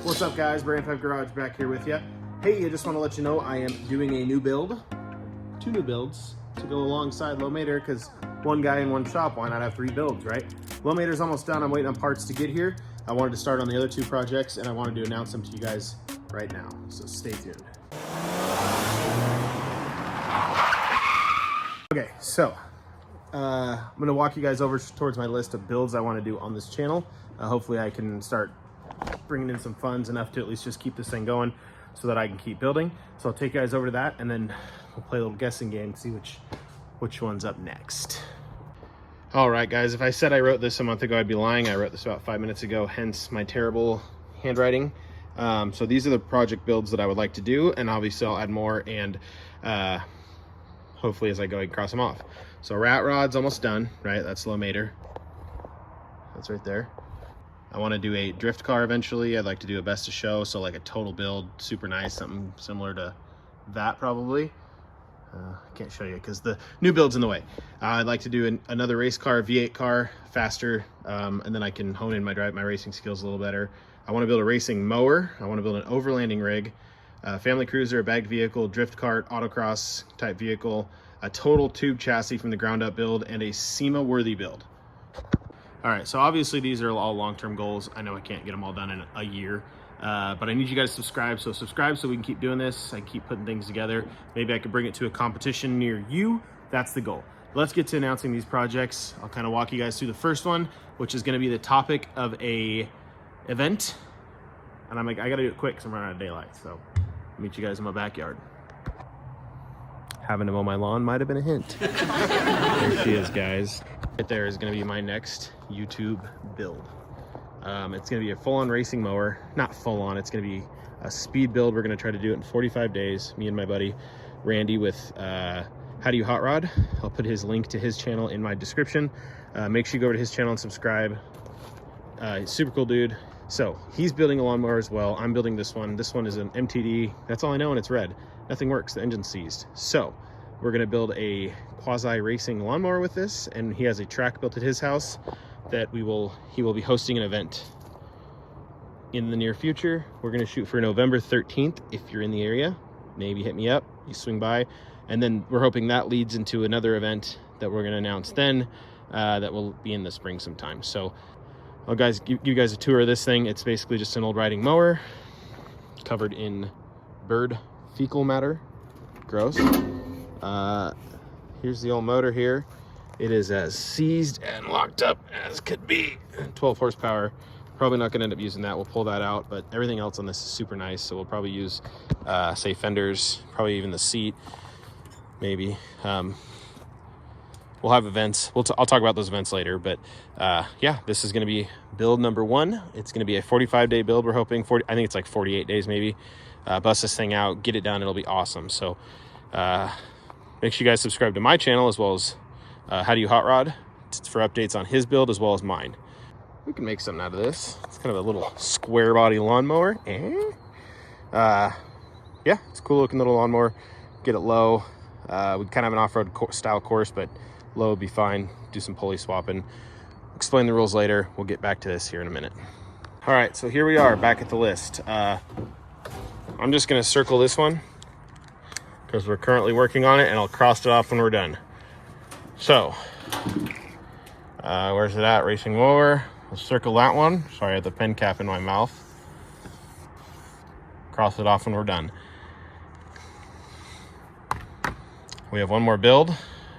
What's up guys, Brand 5 Garage back here with you. Hey, I just want to let you know I am doing a new build, 2 new builds to go alongside LowMater, because one guy in one shop, why not have 3 builds, right? LowMater's almost done, I'm waiting on parts to get here. I wanted to start on the other 2 projects and I wanted to announce them to you guys right now, so stay tuned. Okay, so I'm going to walk you guys over towards my list of builds I want to do on this channel. Hopefully I can start bringing in some funds enough to at least just keep this thing going so that I can keep building. So I'll take you guys over to that and then we'll play a little guessing game, see which one's up next. All right guys, if I said I wrote this a month ago, I'd be lying. I wrote this about 5 minutes ago, hence my terrible handwriting. So these are the project builds that I would like to do, and obviously I'll add more, and hopefully as I go I can cross them off. So rat rod's almost done, right? That's LowMater. That's right there. I want to do a drift car eventually. I'd like to do a best of show, so like a total build, super nice, something similar to that probably. I can't show you because the new build's in the way. I'd like to do another race car, V8 car, faster, and then I can hone in my racing skills a little better. I want to build a racing mower. I want to build an overlanding rig, family cruiser, a bagged vehicle, drift cart, autocross type vehicle, a total tube chassis from the ground up build, and a SEMA worthy build. All right, so obviously these are all long-term goals. I know I can't get them all done in a year, but I need you guys to subscribe. So subscribe so we can keep doing this. I can keep putting things together. Maybe I could bring it to a competition near you. That's the goal. Let's get to announcing these projects. I'll kind of walk you guys through the first one, which is gonna be the topic of a event. And I'm like, I gotta do it quick because I'm running out of daylight. So I'll meet you guys in my backyard. Having to mow my lawn might have been a hint. There she is, guys. Right there is going to be my next YouTube build. It's going to be a full-on racing mower. Not full-on, it's going to be a speed build. We're going to try to do it in 45 days. Me and my buddy Randy with How Do You Hotrod. I'll put his link to his channel in my description. Make sure you go over to his channel and subscribe. Super cool dude. So he's building a lawnmower as well. I'm building this one. This one is an MTD. That's all I know, and it's red. Nothing works, the engine's seized. So we're gonna build a quasi racing lawnmower with this, and he has a track built at his house that he will be hosting an event in the near future. We're gonna shoot for November 13th. If you're in the area, maybe hit me up, you swing by. And then we're hoping that leads into another event that we're gonna announce then, that will be in the spring sometime. So I'll give you guys a tour of this thing. It's basically just an old riding mower covered in bird fecal matter. Gross. Here's the old motor here. It is as seized and locked up as could be. 12 horsepower. Probably not going to end up using that. We'll pull that out, but everything else on this is super nice. So we'll probably use, say, fenders, probably even the seat, maybe. We'll have events. I'll talk about those events later, but yeah, this is going to be build number 1. It's going to be a 45-day build. We're hoping I think it's like 48 days maybe. Bust this thing out, get it done. It'll be awesome. So make sure you guys subscribe to my channel as well as How Do You Hotrod for updates on his build as well as mine. We can make something out of this. It's kind of a little square body lawnmower. Yeah, it's a cool looking little lawnmower. Get it low. We kind of have an off-road style course, but low would be fine. Do some pulley swapping. Explain the rules later. We'll get back to this here in a minute. All right, so here we are back at the list. I'm just gonna circle this one because we're currently working on it, and I'll cross it off when we're done. So, where's it at? Racing mower. We'll circle that one. Sorry, I had the pen cap in my mouth. Cross it off when we're done. We have one more build,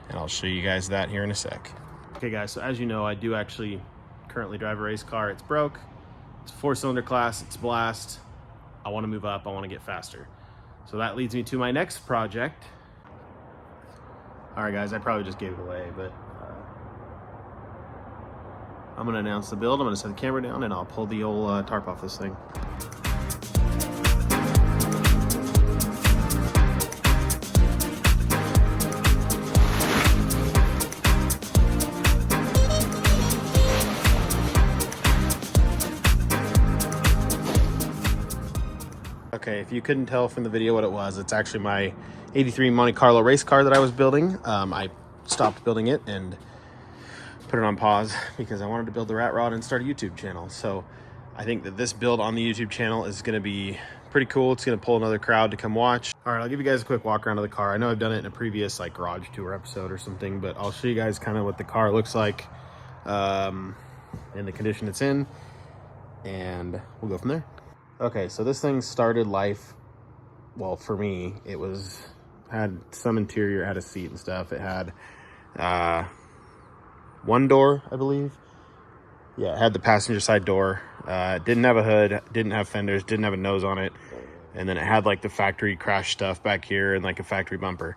and I'll show you guys that here in a sec. Okay guys, so as you know, I do actually currently drive a race car. It's broke. It's a 4-cylinder class. It's blast. I want to move up. I want to get faster. So that leads me to my next project. All right, guys, I probably just gave it away, but I'm going to announce the build. I'm going to set the camera down, and I'll pull the old tarp off this thing. Okay, if you couldn't tell from the video what it was, it's actually my 83 Monte Carlo race car that I was building. I stopped building it and put it on pause because I wanted to build the rat rod and start a YouTube channel. So I think that this build on the YouTube channel is going to be pretty cool. It's going to pull another crowd to come watch. All right, I'll give you guys a quick walk around of the car. I know I've done it in a previous like garage tour episode or something, but I'll show you guys kind of what the car looks like and the condition it's in, and we'll go from there. Okay, so this thing started life, well, for me, it had some interior, it had a seat and stuff. It had one door, I believe. Yeah, it had the passenger side door. Didn't have a hood, didn't have fenders, didn't have a nose on it. And then it had like the factory crash stuff back here and like a factory bumper.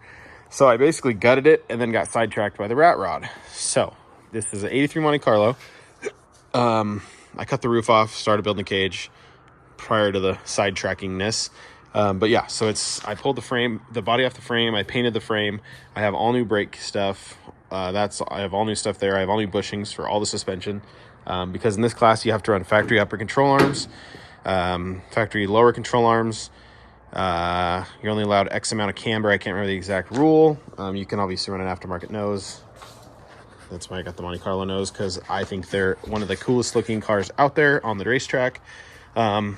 So I basically gutted it and then got sidetracked by the rat rod. So this is an 83 Monte Carlo. I cut the roof off, started building the cage prior to the sidetrackingness. But yeah, so I pulled the body off the frame. I painted the frame. I have all new brake stuff. I have all new stuff there. I have all new bushings for all the suspension. Because in this class, you have to run factory upper control arms, factory lower control arms. You're only allowed X amount of camber. I can't remember the exact rule. You can obviously run an aftermarket nose. That's why I got the Monte Carlo nose, because I think they're one of the coolest looking cars out there on the racetrack. I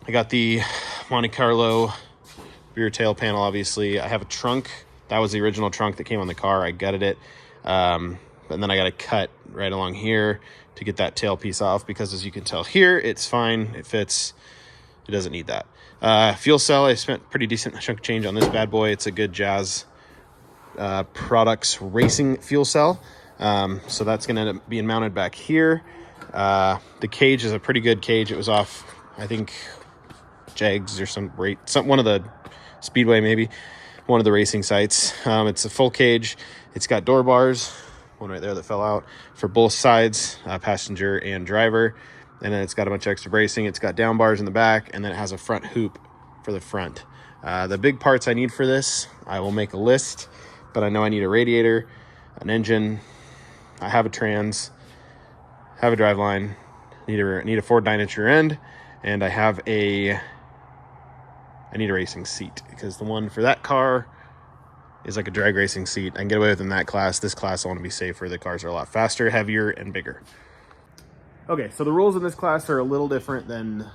got the Monte Carlo rear tail panel, obviously. I have a trunk. That was the original trunk that came on the car. I gutted it. And then I got to cut right along here to get that tail piece off, because as you can tell here, it's fine. It fits. It doesn't need that. Fuel cell, I spent pretty decent chunk of change on this bad boy. It's a good Jazz Products racing fuel cell. So that's going to end up being mounted back here. The cage is a pretty good cage. It was off, I think, Jags or one of the Speedway, maybe one of the racing sites. It's a full cage. It's got door bars, one right there that fell out, for both sides, passenger and driver. And then it's got a bunch of extra bracing. It's got down bars in the back, and then it has a front hoop for the front. The big parts I need for this, I will make a list, but I know I need a radiator, an engine. I have a trans, have a driveline, need a Ford 9-inch rear end, and I need a racing seat, because the one for that car is like a drag racing seat. I can get away with in that class. This class I want to be safer. The cars are a lot faster, heavier, and bigger. Okay, so the rules in this class are a little different than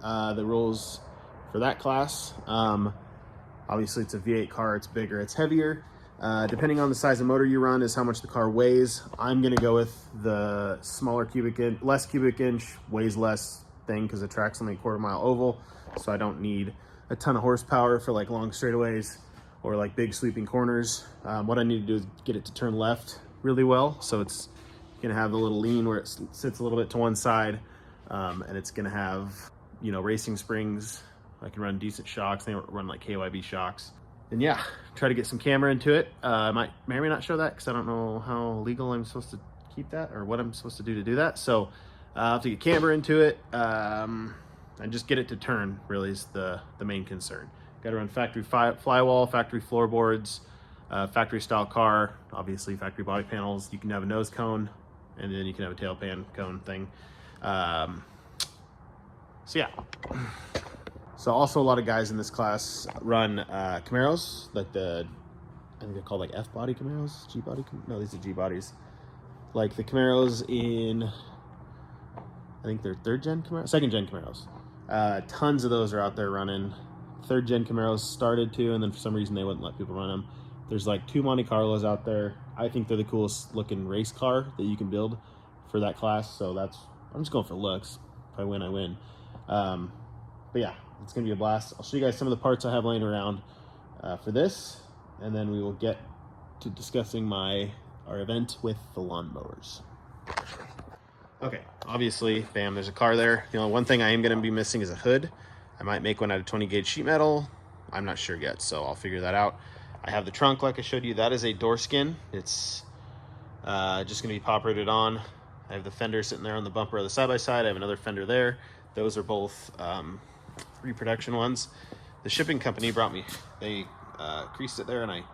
the rules for that class. Obviously, it's a V8 car. It's bigger. It's heavier. Depending on the size of motor you run is how much the car weighs. I'm going to go with the smaller cubic inch, less cubic inch, weighs less thing, because the track's only a quarter-mile oval, so I don't need a ton of horsepower for like long straightaways or like big sweeping corners. What I need to do is get it to turn left really well. So it's gonna have the little lean where it sits a little bit to one side. And it's gonna have, racing springs. I can run decent shocks. They run like KYB shocks. And yeah, try to get some camera into it. I may or may not show that, because I don't know how legal I'm supposed to keep that or what I'm supposed to do that. So I'll have to get camera into it and just get it to turn, really, is the main concern. Got to run factory flywall, factory floorboards, factory style car, obviously factory body panels. You can have a nose cone, and then you can have a tail pan cone thing. So yeah. So also a lot of guys in this class run Camaros, like I think they're called like F body Camaros, G body. No, these are G bodies. Like the Camaros in, I think they're second gen Camaros. Tons of those are out there running. Third gen Camaros started to, and then for some reason they wouldn't let people run them. There's like 2 Monte Carlos out there. I think they're the coolest looking race car that you can build for that class. So I'm just going for looks. If I win, I win. But yeah, it's gonna be a blast. I'll show you guys some of the parts I have laying around for this, and then we will get to discussing our event with the lawnmowers. Okay, obviously, bam, there's a car there. The only one thing I am going to be missing is a hood. I might make one out of 20 gauge sheet metal. I'm not sure yet, so I'll figure that out. I have the trunk, like I showed you. That is a door skin. It's just going to be pop rooted on. I have the fender sitting there on the bumper of the side-by-side. I have another fender there. Those are both reproduction ones. The shipping company they creased it there, and I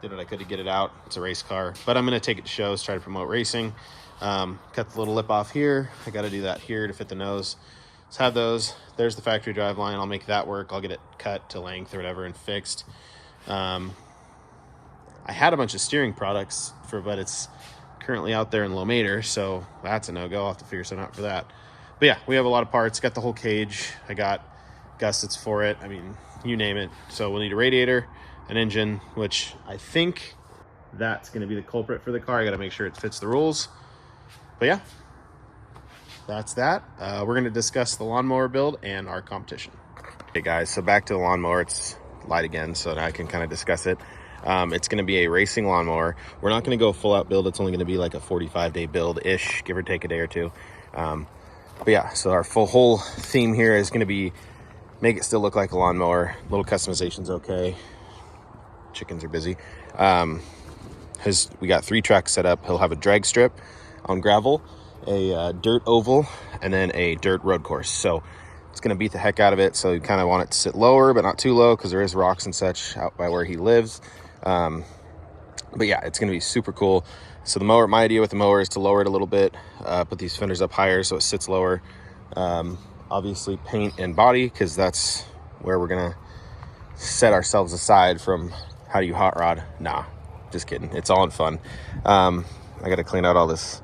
did what I could to get it out. It's a race car, but I'm going to take it to shows, try to promote racing. Cut the little lip off here. I got to do that here to fit the nose. Let's have those. There's the factory drive line. I'll make that work. I'll get it cut to length or whatever and fixed. I had a bunch of steering products but it's currently out there in LowMater, so that's a no-go. I'll have to figure something out for that. But yeah, we have a lot of parts. Got the whole cage. I got gussets for it. I mean, you name it. So we'll need a radiator, an engine, which I think that's going to be the culprit for the car. I got to make sure it fits the rules. But yeah, that's that. We're going to discuss the lawnmower build and our competition. Okay, guys, so back to the lawnmower. It's light again, so now I can kind of discuss it. It's going to be a racing lawnmower. We're not going to go full out build. It's only going to be like a 45-day build-ish, give or take a day or two. But yeah, so our whole theme here is going to be make it still look like a lawnmower. Little customization's okay. Chickens are busy. We got 3 tracks set up. He'll have a drag strip on gravel, a dirt oval, and then a dirt road course. So it's going to beat the heck out of it. So you kind of want it to sit lower, but not too low because there is rocks and such out by where he lives. But yeah, it's going to be super cool. So my idea with the mower is to lower it a little bit, put these fenders up higher so it sits lower. Obviously paint and body, because that's where we're going to set ourselves aside from How Do You Hot Rod. Nah, just kidding. It's all in fun. I got to clean out all this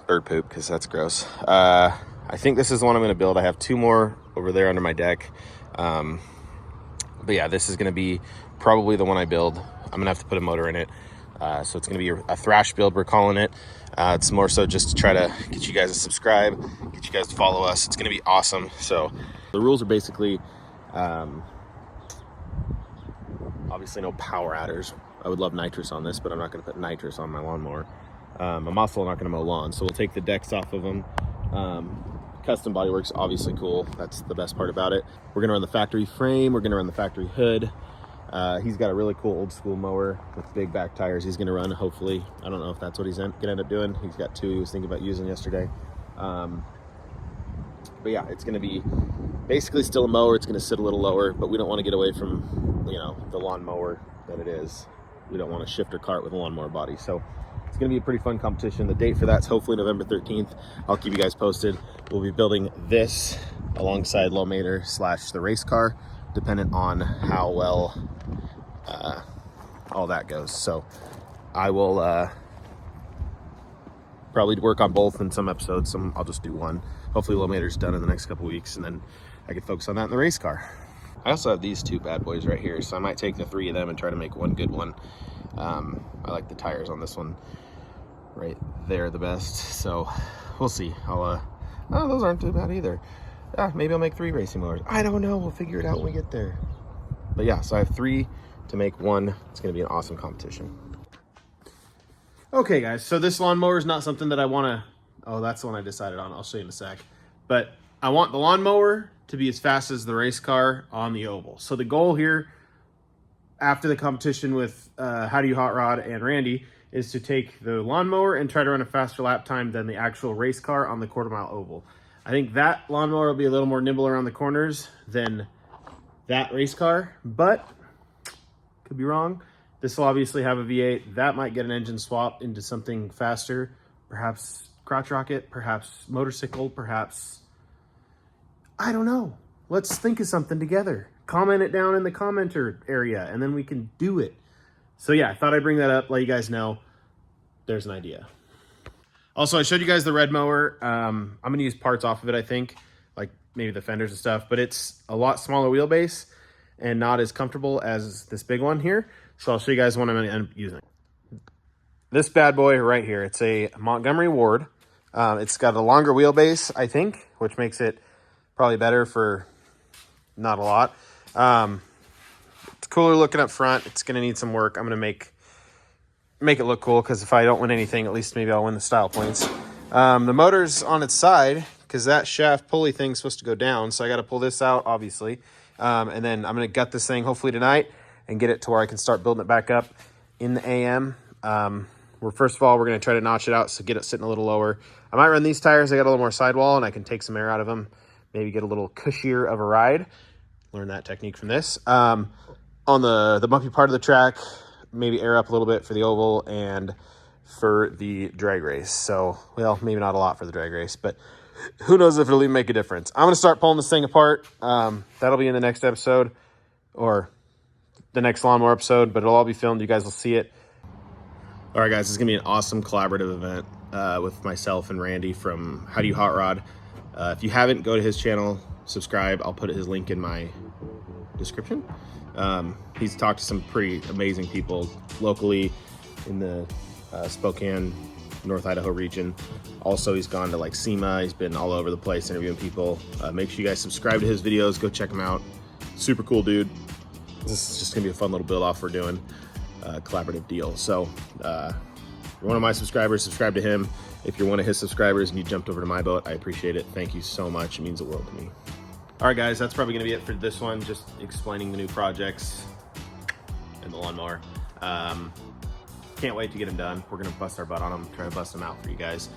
bird poop because that's gross. I think this is the one I'm going to build. I have 2 more over there under my deck. But yeah, this is going to be probably the one I build. I'm going to have to put a motor in it. So it's going to be a thrash build, we're calling it. It's more so just to try to get you guys to subscribe, get you guys to follow us. It's going to be awesome. So the rules are basically, obviously no power adders. I would love nitrous on this, but I'm not going to put nitrous on my lawnmower. I'm also not going to mow lawns, so we'll take the decks off of them. Custom bodywork's obviously cool. That's the best part about it. We're going to run the factory frame. We're going to run the factory hood. He's got a really cool old school mower with big back tires he's going to run, hopefully. I don't know if that's what he's going to end up doing. He's got 2 he was thinking about using yesterday. But yeah, it's going to be basically still a mower. It's going to sit a little lower, but we don't want to get away from, the lawn mower that it is. We don't want to shift or cart with a lawnmower body. So it's going to be a pretty fun competition. The date for that's hopefully November 13th. I'll keep you guys posted. We'll be building this alongside LowMater / the RACECAR, dependent on how well all that goes. So I will probably work on both in some episodes. I'll just do one. Hopefully LowMater's done in the next couple weeks, and then I can focus on that in the race car. I also have these 2 bad boys right here, so I might take the 3 of them and try to make one good one. I like the tires on this one right there the best, so we'll see. Those aren't too bad either. Maybe I'll make 3 racing motors. I don't know. We'll figure it out when we get there. But yeah, so I have 3 to make 1. It's going to be an awesome competition. Okay, guys. So this lawnmower is not something that I want to... Oh, that's the one I decided on. I'll show you in a sec. But I want the lawnmower to be as fast as the race car on the oval. So the goal here, after the competition with How Do You Hot Rod and Randy, is to take the lawnmower and try to run a faster lap time than the actual race car on the quarter-mile oval. I think that lawnmower will be a little more nimble around the corners than that race car, but could be wrong. This will obviously have a V8. That might get an engine swap into something faster, perhaps crotch rocket, perhaps motorcycle, perhaps... I don't know. Let's think of something together. Comment it down in the commenter area, and then we can do it. So yeah, I thought I'd bring that up, let you guys know there's an idea. Also, I showed you guys the red mower. I'm going to use parts off of it, I think, like maybe the fenders and stuff, but it's a lot smaller wheelbase and not as comfortable as this big one here. So I'll show you guys what I'm going to end up using. This bad boy right here, it's a Montgomery Ward. It's got a longer wheelbase, I think, which makes it probably better for not a lot. It's cooler looking up front. It's going to need some work. I'm going to make it look cool, because if I don't win anything, at least maybe I'll win the style points. The motor's on its side because that shaft pulley thing's supposed to go down, so I got to pull this out, obviously. And then I'm going to gut this thing hopefully tonight and get it to where I can start building it back up in the AM. First of all, we're going to try to notch it out, so get it sitting a little lower. I might run these tires. I got a little more sidewall, and I can take some air out of them, maybe get a little cushier of a ride. Learn that technique from this. On the bumpy part of the track, maybe air up a little bit for the oval and for the drag race. So, well, maybe not a lot for the drag race, but who knows if it'll even make a difference. I'm going to start pulling this thing apart. That'll be in the next episode, or the next lawnmower episode, but it'll all be filmed. You guys will see it. All right, guys, it's going to be an awesome collaborative event with myself and Randy from How Do You Hot Rod. If you haven't, go to his channel, subscribe. I'll put his link in my description. He's talked to some pretty amazing people locally in the Spokane, North Idaho region. Also, he's gone to like SEMA. He's been all over the place interviewing people. Make sure you guys subscribe to his videos. Go check him out. Super cool dude. This is just gonna be a fun little build off we're doing. Collaborative deal. So if you're one of my subscribers, subscribe to him. If you're one of his subscribers and you jumped over to my boat, I appreciate it. Thank you so much. It means the world to me. All right, guys, that's probably gonna be it for this one. Just explaining the new projects and the lawnmower. Can't wait to get them done. We're gonna bust our butt on them, try to bust them out for you guys.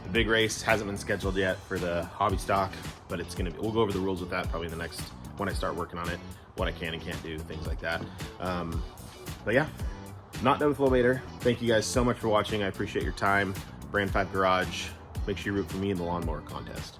The big race hasn't been scheduled yet for the hobby stock, but it's gonna be, we'll go over the rules with that probably the next, when I start working on it, what I can and can't do, things like that. But yeah, not done with LowMater. Thank you guys so much for watching. I appreciate your time. Brand 5 Garage. Make sure you root for me in the lawnmower contest.